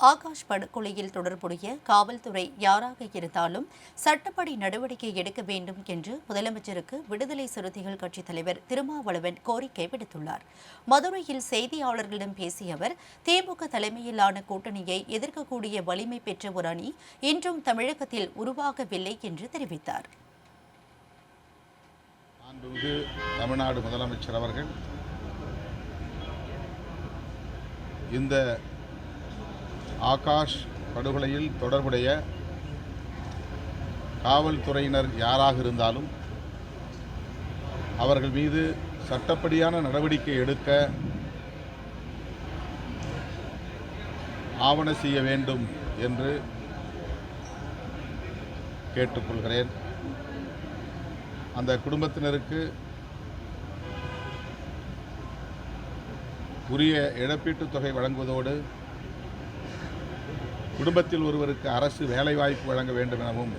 ஆகாஷ் படுகொலையில் தொடர்புடைய காவல்துறை யாராக இருந்தாலும் சட்டப்படி நடவடிக்கை எடுக்க வேண்டும் என்று முதலமைச்சருக்கு விடுதலை சிறுத்தைகள் கட்சித் தலைவர் திருமாவளவன் கோரிக்கை விடுத்துள்ளார். மதுரையில் செய்தியாளர்களிடம் பேசிய அவர், திமுக தலைமையிலான கூட்டணியை எதிர்க்கக்கூடிய வலிமை பெற்ற ஒரு அணி இன்றும் தமிழகத்தில் உருவாகவில்லை என்று தெரிவித்தார். தமிழ்நாடு முதலமைச்சர் அவர்கள் இந்த ஆகாஷ் படுகொலையில் தொடர்புடைய காவல்துறையினர் யாராக இருந்தாலும் அவர்கள் மீது சட்டப்படியான நடவடிக்கை எடுக்க ஆவண செய்ய வேண்டும் என்று கேட்டுக்கொள்கிறேன். அந்த குடும்பத்தினருக்கு உரிய இழப்பீட்டுத் தொகை வழங்குவதோடு குடும்பத்தில் ஒருவருக்கு அரசு வேலைவாய்ப்பு வழங்க வேண்டும் எனவும்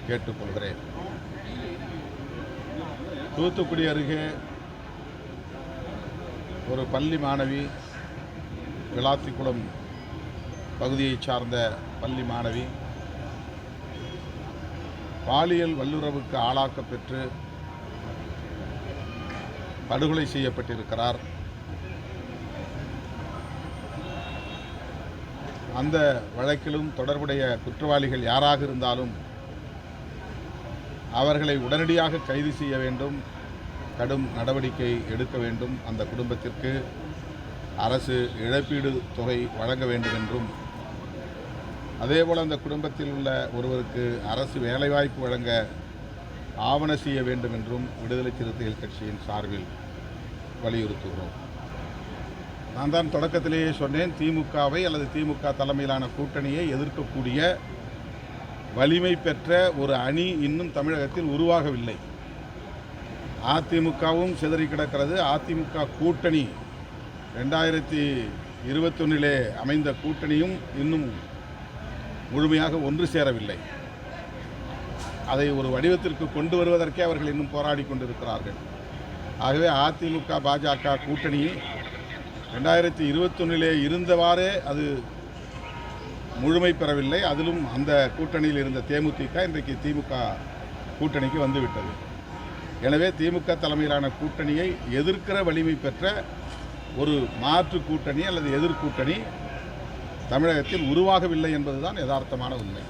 கேட்டுக்கொள்கிறேன். தூத்துக்குடி அருகே ஒரு பள்ளி மாணவி, விளாத்திக்குளம் பகுதியைச் சார்ந்த பள்ளி மாணவி பாலியல் வல்லுறவுக்கு ஆளாக்கப்பெற்று படுகொலை செய்யப்பட்டிருக்கிறார். அந்த வழக்கிலும் தொடர்புடைய குற்றவாளிகள் யாராக இருந்தாலும் அவர்களை உடனடியாக கைது செய்ய வேண்டும், கடும் நடவடிக்கை எடுக்க வேண்டும், அந்த குடும்பத்திற்கு அரசு இழப்பீடு தொகை வழங்க வேண்டும் என்றும், அதேபோல் அந்த குடும்பத்தில் உள்ள ஒருவருக்கு அரசு வேலைவாய்ப்பு வழங்க ஆவண செய்ய வேண்டும் என்றும் விடுதலை சிறுத்தைகள் கட்சியின் சார்பில் வலியுறுத்துகிறோம். நான் தான் தொடக்கத்திலேயே சொன்னேன், திமுகவை அல்லது திமுக தலைமையிலான கூட்டணியை எதிர்க்கக்கூடிய வலிமை பெற்ற ஒரு அணி இன்னும் தமிழகத்தில் உருவாகவில்லை. அதிமுகவும் சிதறி கிடக்கிறது. அதிமுக கூட்டணி 2021 அமைந்த கூட்டணியும் இன்னும் முழுமையாக ஒன்று சேரவில்லை. அதை ஒரு வடிவத்திற்கு கொண்டு வருவதற்கே அவர்கள் இன்னும் போராடி கொண்டிருக்கிறார்கள். ஆகவே அதிமுக பாஜக கூட்டணி 2021 இருந்தவாறே அது முழுமை பெறவில்லை. அதிலும் அந்த கூட்டணியில் இருந்த தேமுதிக இன்றைக்கு திமுக கூட்டணிக்கு வந்துவிட்டது. எனவே திமுக தலைமையிலான கூட்டணியை எதிர்க்கிற வலிமை பெற்ற ஒரு மாற்று கூட்டணி அல்லது எதிர்கூட்டணி தமிழகத்தில் உருவாகவில்லை என்பதுதான் யதார்த்தமான உண்மை.